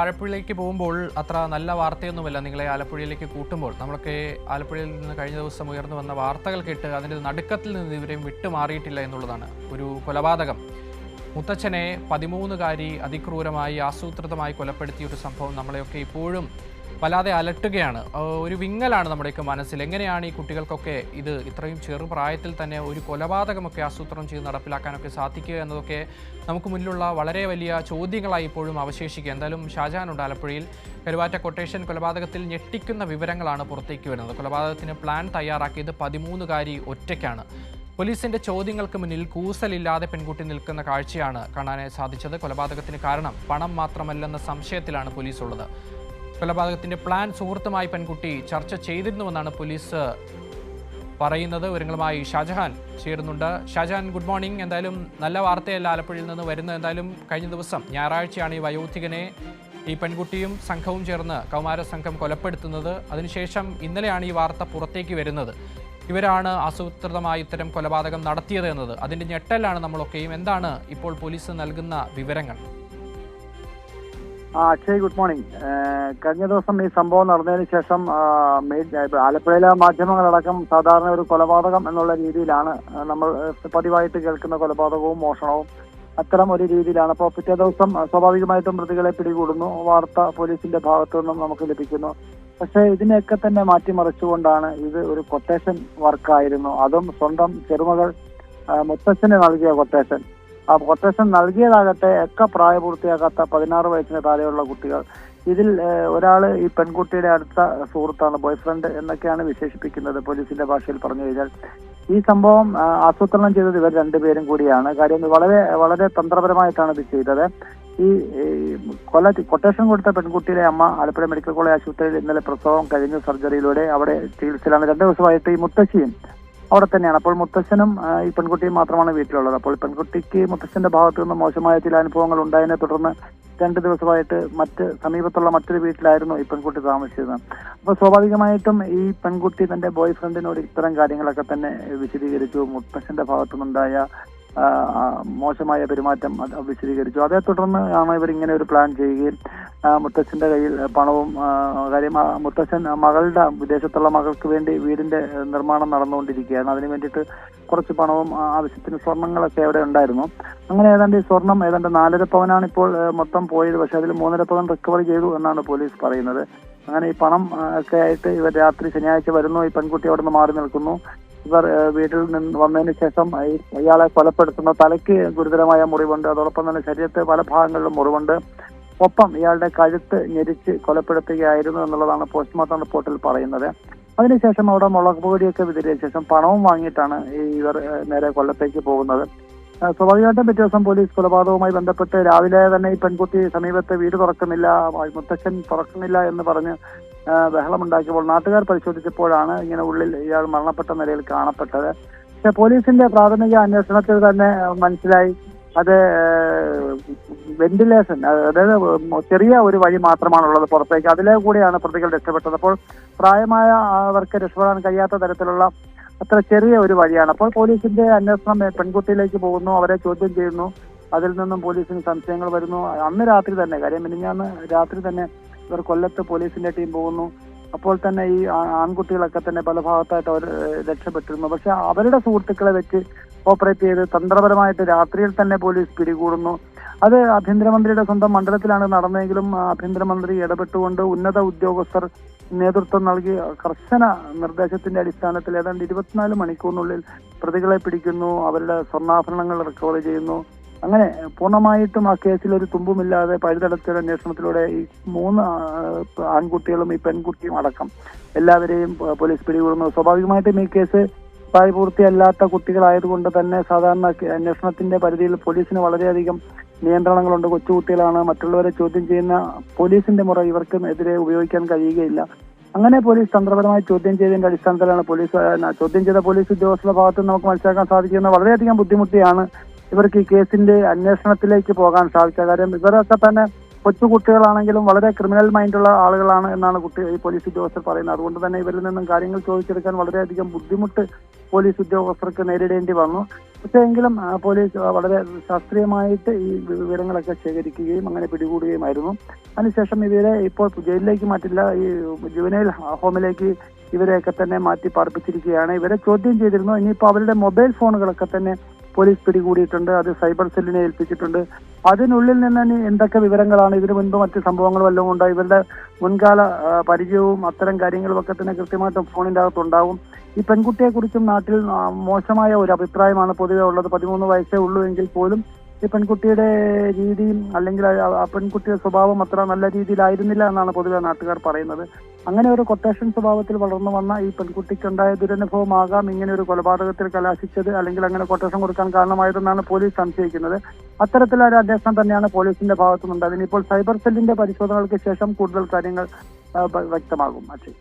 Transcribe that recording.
ആലപ്പുഴയിലേക്ക് പോകുമ്പോൾ അത്ര നല്ല വാർത്തയൊന്നുമല്ല നിങ്ങളെ ആലപ്പുഴയിലേക്ക് കൂട്ടുമ്പോൾ. നമ്മളൊക്കെ ആലപ്പുഴയിൽ നിന്ന് കഴിഞ്ഞ ദിവസം ഉയർന്നു വന്ന വാർത്തകൾ കേട്ട് അതിൻ്റെ നടുക്കത്തിൽ നിന്ന് ഇവരെയും വിട്ടുമാറിയിട്ടില്ല എന്നുള്ളതാണ്. ഒരു കൊലപാതകം, മുത്തച്ഛനെ 13കാരി അതിക്രൂരമായി ആസൂത്രിതമായി കൊലപ്പെടുത്തിയ ഒരു സംഭവം നമ്മളെയൊക്കെ ഇപ്പോഴും വല്ലാതെ അലട്ടുകയാണ്. ഒരു വിങ്ങലാണ് നമ്മുടെയൊക്കെ മനസ്സിൽ. എങ്ങനെയാണ് ഈ കുട്ടികൾക്കൊക്കെ ഇത് ഇത്രയും ചെറുപ്രായത്തിൽ തന്നെ ഒരു കൊലപാതകമൊക്കെ ആസൂത്രണം ചെയ്ത് നടപ്പിലാക്കാനൊക്കെ സാധിക്കുക എന്നതൊക്കെ നമുക്ക് മുന്നിലുള്ള വളരെ വലിയ ചോദ്യങ്ങളായി ഇപ്പോഴും അവശേഷിക്കുക. എന്തായാലും ഷാജഹാനുണ്ട് ആലപ്പുഴയിൽ. കരുവാറ്റ കൊട്ടേഷൻ കൊലപാതകത്തിൽ ഞെട്ടിക്കുന്ന വിവരങ്ങളാണ് പുറത്തേക്ക് വരുന്നത്. കൊലപാതകത്തിന് പ്ലാൻ തയ്യാറാക്കിയത് 13കാരി ഒറ്റയ്ക്കാണ്. പോലീസിന്റെ ചോദ്യങ്ങൾക്ക് മുന്നിൽ കൂസലില്ലാതെ പെൺകുട്ടി നിൽക്കുന്ന കാഴ്ചയാണ് കാണാനായി സാധിച്ചത്. കൊലപാതകത്തിന് കാരണം പണം മാത്രമല്ലെന്ന സംശയത്തിലാണ് പോലീസ് ഉള്ളത്. കൊലപാതകത്തിന്റെ പ്ലാൻ സുഹൃത്തുമായി പെൺകുട്ടി ചർച്ച ചെയ്തിരുന്നുവെന്നാണ് പോലീസ് പറയുന്നത്. വിവരങ്ങളുമായി ഷാജഹാൻ ചേരുന്നുണ്ട്. Shahjahan, good morning. എന്തായാലും നല്ല വാർത്തയല്ല ആലപ്പുഴയിൽ നിന്ന് വരുന്നത്. എന്തായാലും കഴിഞ്ഞ ദിവസം ഞായറാഴ്ചയാണ് ഈ വയോധികനെ ഈ പെൺകുട്ടിയും സംഘവും ചേർന്ന് കൗമാര സംഘം കൊലപ്പെടുത്തുന്നത്. അതിനുശേഷം ഇന്നലെയാണ് ഈ വാർത്ത പുറത്തേക്ക് വരുന്നത്. ഇവരാണ് ആസൂത്രിതമായി ഇത്തരം കൊലപാതകം നടത്തിയത് എന്നത്. അതിൻ്റെ ഞെട്ടലാണ് നമ്മളൊക്കെയും. എന്താണ് ഇപ്പോൾ പോലീസ് നൽകുന്ന വിവരങ്ങൾ? Akshay, good morning. കഴിഞ്ഞ ദിവസം ഈ സംഭവം നടന്നതിന് ശേഷം ആലപ്പുഴയിലെ മാധ്യമങ്ങളടക്കം സാധാരണ ഒരു കൊലപാതകം എന്നുള്ള രീതിയിലാണ് നമ്മൾ പതിവായിട്ട് കേൾക്കുന്ന കൊലപാതകവും മോഷണവും അത്തരം ഒരു രീതിയിലാണ്. അപ്പോൾ പിറ്റേ ദിവസം സ്വാഭാവികമായിട്ടും പ്രതികളെ പിടികൂടുന്നു, വാർത്ത പോലീസിന്റെ ഭാഗത്തു നിന്നും നമുക്ക് ലഭിക്കുന്നു. പക്ഷേ ഇതിനെയൊക്കെ തന്നെ മാറ്റിമറിച്ചുകൊണ്ടാണ് ഇത് ഒരു കൊട്ടേഷൻ വർക്കായിരുന്നു, അതും സ്വന്തം ചെറുമകൾ മുത്തച്ഛന് നൽകിയ കൊട്ടേഷൻ. ആ കൊട്ടേഷൻ നൽകിയതാകട്ടെ ഒക്കെ പ്രായപൂർത്തിയാകാത്ത 16 വയസ്സിന് താഴെയുള്ള കുട്ടികൾ. ഇതിൽ ഒരാൾ ഈ പെൺകുട്ടിയുടെ അടുത്ത സുഹൃത്താണ്, ബോയ് ഫ്രണ്ട് എന്നൊക്കെയാണ് വിശേഷിപ്പിക്കുന്നത് പോലീസിന്റെ ഭാഷയിൽ പറഞ്ഞു കഴിഞ്ഞാൽ. ഈ സംഭവം ആസൂത്രണം ചെയ്തത് ഇവർ രണ്ടുപേരും കൂടിയാണ്. കാര്യം വളരെ വളരെ തന്ത്രപരമായിട്ടാണ് ഇത് ചെയ്തത്. ഈ കൊട്ടേഷൻ കൊടുത്ത പെൺകുട്ടിയുടെ അമ്മ ആലപ്പുഴ മെഡിക്കൽ കോളേജ് ആശുപത്രിയിൽ ഇന്നലെ പ്രസവം കഴിഞ്ഞ സർജറിയിലൂടെ അവിടെ ചികിത്സയിലാണ്. 2 ദിവസമായിട്ട് ഈ മുത്തശ്ശിയും അവിടെ തന്നെയാണ്. അപ്പോൾ മുത്തച്ഛനും ഈ പെൺകുട്ടിയും മാത്രമാണ് വീട്ടിലുള്ളത്. അപ്പോൾ പെൺകുട്ടിക്ക് മുത്തച്ഛന്റെ ഭാഗത്തു നിന്ന് മോശമായ ചില അനുഭവങ്ങൾ ഉണ്ടായതിനെ തുടർന്ന് 2 ദിവസമായിട്ട് സമീപത്തുള്ള മറ്റൊരു വീട്ടിലായിരുന്നു ഈ പെൺകുട്ടി താമസിച്ചിരുന്നത്. അപ്പോൾ സ്വാഭാവികമായിട്ടും ഈ പെൺകുട്ടി തന്റെ ബോയ് ഫ്രണ്ടിനോട് ഇത്തരം കാര്യങ്ങളൊക്കെ തന്നെ വിശദീകരിച്ചു. മുത്തച്ഛന്റെ ഭാഗത്തുനിന്നുണ്ടായ മോശമായ പെരുമാറ്റം വിശദീകരിച്ചു. അതേ തുടർന്ന് ആണ് ഇവർ ഇങ്ങനെ ഒരു പ്ലാൻ ചെയ്യുകയും മുത്തച്ഛന്റെ കയ്യിൽ പണവും കാര്യം മുത്തച്ഛൻ മകളുടെ വിദേശത്തുള്ള മകൾക്ക് വേണ്ടി വീടിന്റെ നിർമ്മാണം നടന്നുകൊണ്ടിരിക്കുകയാണ്. അതിന് വേണ്ടിയിട്ട് കുറച്ച് പണവും ആവശ്യത്തിന് സ്വർണങ്ങളൊക്കെ അവിടെ ഉണ്ടായിരുന്നു. അങ്ങനെ ഏതാണ്ട് ഈ സ്വർണം ഏതാണ്ട് 4.5 പവനാണ് ഇപ്പോൾ മൊത്തം പോയത്. പക്ഷെ അതിൽ 3.5 പവൻ റിക്കവർ ചെയ്തു എന്നാണ് പോലീസ് പറയുന്നത്. അങ്ങനെ ഈ പണം ഒക്കെ ആയിട്ട് ഇവർ രാത്രി ശനിയാഴ്ച വരുന്നു. ഈ പെൺകുട്ടി അവിടെ നിന്ന് മാറി നിൽക്കുന്നു. ഇവർ വീട്ടിൽ നിന്ന് വന്നതിന് ശേഷം ഇയാളെ കൊലപ്പെടുത്തുന്ന തലയ്ക്ക് ഗുരുതരമായ മുറിവുണ്ട്. അതോടൊപ്പം തന്നെ ശരീരത്തെ പല ഭാഗങ്ങളിലും മുറിവുണ്ട്. ഒപ്പം ഇയാളുടെ കഴുത്ത് ഞെരിച്ച് കൊലപ്പെടുത്തുകയായിരുന്നു എന്നുള്ളതാണ് പോസ്റ്റ്മോർട്ടം റിപ്പോർട്ടിൽ പറയുന്നത്. അതിനുശേഷം അവിടെ മുളക് പൊടിയൊക്കെ വിതറിയ ശേഷം പണവും വാങ്ങിയിട്ടാണ് ഇവർ നേരെ കൊല്ലത്തേക്ക് പോകുന്നത്. സ്വാഭാവികമായിട്ടും പിറ്റേ ദിവസം പോലീസ് കൊലപാതകവുമായി ബന്ധപ്പെട്ട് രാവിലെ തന്നെ ഈ പെൺകുട്ടി സമീപത്തെ വീട് തുറക്കുന്നില്ല, മുത്തച്ഛൻ തുറക്കുന്നില്ല എന്ന് പറഞ്ഞ് ബഹളമുണ്ടാക്കിയപ്പോൾ നാട്ടുകാർ പരിശോധിച്ചപ്പോഴാണ് ഇങ്ങനെ ഉള്ളിൽ ഇയാൾ മരണപ്പെട്ട നിലയിൽ കാണപ്പെട്ടത്. പക്ഷെ പോലീസിന്റെ പ്രാഥമിക അന്വേഷണത്തിൽ തന്നെ മനസ്സിലായി അത് വെന്റിലേഷൻ, അതായത് ചെറിയ ഒരു വഴി മാത്രമാണുള്ളത് പുറത്തേക്ക്. അതിലെ കൂടെയാണ് പ്രതികൾ രക്ഷപ്പെട്ടത്. അപ്പോൾ പ്രായമായ അവർക്ക് രക്ഷപ്പെടാൻ കഴിയാത്ത തരത്തിലുള്ള അത്ര ചെറിയ ഒരു വഴിയാണ്. അപ്പോൾ പോലീസിന്റെ അന്വേഷണം പെൺകുട്ടിയിലേക്ക് പോകുന്നു, അവരെ ചോദ്യം ചെയ്യുന്നു. അതിൽ നിന്നും പോലീസിന് സംശയങ്ങൾ വരുന്നു. അന്ന് രാത്രി തന്നെ, കാര്യം മിനിഞ്ഞാന്ന് രാത്രി തന്നെ ഇവർ കൊല്ലത്ത് പോലീസിന്റെ ടീം പോകുന്നു. അപ്പോൾ തന്നെ ഈ ആൺകുട്ടികളൊക്കെ തന്നെ പല ഭാഗത്തായിട്ട് അവർ രക്ഷപ്പെട്ടിരുന്നു. പക്ഷെ അവരുടെ സുഹൃത്തുക്കളെ വെച്ച് ഓപ്പറേറ്റ് ചെയ്ത് തന്ത്രപരമായിട്ട് രാത്രിയിൽ തന്നെ പോലീസ് പിടികൂടുന്നു. അത് ആഭ്യന്തരമന്ത്രിയുടെ സ്വന്തം മണ്ഡലത്തിലാണ് നടന്നതെങ്കിലും ആഭ്യന്തരമന്ത്രി ഇടപെട്ടുകൊണ്ട് ഉന്നത ഉദ്യോഗസ്ഥർ നേതൃത്വം നൽകി കർശന നിർദ്ദേശത്തിന്റെ അടിസ്ഥാനത്തിൽ ഏതാണ്ട് 24 മണിക്കൂറിനുള്ളിൽ പ്രതികളെ പിടിക്കുന്നു. അവരുടെ സ്വർണ്ണാഭരണങ്ങൾ റിക്കവർ ചെയ്യുന്നു. അങ്ങനെ പൂർണ്ണമായിട്ടും ആ കേസിൽ ഒരു തുമ്പുമില്ലാതെ പഴുതടച്ച അന്വേഷണത്തിലൂടെ ഈ 3 ആൺകുട്ടികളും ഈ പെൺകുട്ടിയും അടക്കം എല്ലാവരെയും പോലീസ് പിടികൂടുന്നു. സ്വാഭാവികമായിട്ടും ഈ കേസ് പ്രായപൂർത്തിയല്ലാത്ത കുട്ടികളായതുകൊണ്ട് തന്നെ സാധാരണ അന്വേഷണത്തിന്റെ പരിധിയിൽ പോലീസിന് വളരെയധികം നിയന്ത്രണങ്ങളുണ്ട്. കൊച്ചുകുട്ടികളാണ്, മറ്റുള്ളവരെ ചോദ്യം ചെയ്യുന്ന പോലീസിന്റെ മുറ ഇവർക്ക് എതിരെ ഉപയോഗിക്കാൻ കഴിയുകയില്ല. അങ്ങനെ പോലീസ് തന്ത്രപരമായി ചോദ്യം ചെയ്തതിന്റെ അടിസ്ഥാനത്തിലാണ് ചോദ്യം ചെയ്ത പോലീസ് ഉദ്യോഗസ്ഥരുടെ ഭാഗത്ത് നമുക്ക് മനസ്സിലാക്കാൻ സാധിക്കുന്ന വളരെയധികം ബുദ്ധിമുട്ടിയാണ് ഇവർക്ക് ഈ കേസിന്റെ അന്വേഷണത്തിലേക്ക് പോകാൻ സാധിച്ച. കാര്യം ഇവരൊക്കെ തന്നെ കൊച്ചുകുട്ടികളാണെങ്കിലും വളരെ ക്രിമിനൽ മൈൻഡുള്ള ആളുകളാണ് എന്നാണ് ഈ പോലീസ് ഉദ്യോഗസ്ഥർ പറയുന്നത്. അതുകൊണ്ട് തന്നെ ഇവരിൽ നിന്നും കാര്യങ്ങൾ ചോദിച്ചെടുക്കാൻ വളരെയധികം ബുദ്ധിമുട്ട് പോലീസ് ഉദ്യോഗസ്ഥർക്ക് നേരിടേണ്ടി വന്നു. പക്ഷേ എങ്കിലും പോലീസ് വളരെ ശാസ്ത്രീയമായിട്ട് ഈ വിവരങ്ങളൊക്കെ ശേഖരിക്കുകയും അങ്ങനെ പിടികൂടുകയുമായിരുന്നു. അതിനുശേഷം ഇവരെ ഇപ്പോൾ ജയിലിലേക്ക് മാറ്റില്ല, ഈ ജുവനൈൽ ഹോമിലേക്ക് ഇവരെയൊക്കെ തന്നെ മാറ്റി പാർപ്പിച്ചിരിക്കുകയാണ്. ഇവരെ ചോദ്യം ചെയ്തിരുന്നു. ഇനിയിപ്പോൾ അവരുടെ മൊബൈൽ ഫോണുകളൊക്കെ തന്നെ പോലീസ് പിടികൂടിയിട്ടുണ്ട്. അത് സൈബർ സെല്ലിനെ ഏൽപ്പിച്ചിട്ടുണ്ട്. അതിനുള്ളിൽ നിന്ന് ഇനി എന്തൊക്കെ വിവരങ്ങളാണ്, ഇതിനു മുൻപ് മറ്റ് സംഭവങ്ങൾ വല്ലതും ഉണ്ടോ, ഇവരുടെ മുൻകാല പരിചയവും അത്തരം കാര്യങ്ങളും ഒക്കെ തന്നെ കൃത്യമായിട്ടും ഫോണിൻ്റെ അകത്തുണ്ടാവും. ഈ പെൺകുട്ടിയെക്കുറിച്ചും നാട്ടിൽ മോശമായ ഒരു അഭിപ്രായമാണ് പൊതുവെ ഉള്ളത്. 13 വയസ്സേ ഉള്ളൂ എങ്കിൽ പോലും ഈ പെൺകുട്ടിയുടെ രീതിയും അല്ലെങ്കിൽ ആ പെൺകുട്ടിയുടെ സ്വഭാവം അത്ര നല്ല രീതിയിലായിരുന്നില്ല എന്നാണ് പൊതുവെ നാട്ടുകാർ പറയുന്നത്. അങ്ങനെ ഒരു കൊട്ടേഷൻ സ്വഭാവത്തിൽ വളർന്നു വന്ന ഈ പെൺകുട്ടിക്കുണ്ടായ ദുരനുഭവമാകാം ഇങ്ങനെ ഒരു കൊലപാതകത്തിൽ കലാശിച്ചത്, അല്ലെങ്കിൽ അങ്ങനെ കൊട്ടേഷൻ കൊടുക്കാൻ കാരണമായതെന്നാണ് പോലീസ് സംശയിക്കുന്നത്. അത്തരത്തിലൊരു അന്വേഷണം തന്നെയാണ് പോലീസിന്റെ ഭാഗത്തുനിന്നുണ്ട്. അതിനിപ്പോൾ സൈബർ സെല്ലിന്റെ പരിശോധനകൾക്ക് ശേഷം കൂടുതൽ കാര്യങ്ങൾ വ്യക്തമാകും. അക്ഷയ്.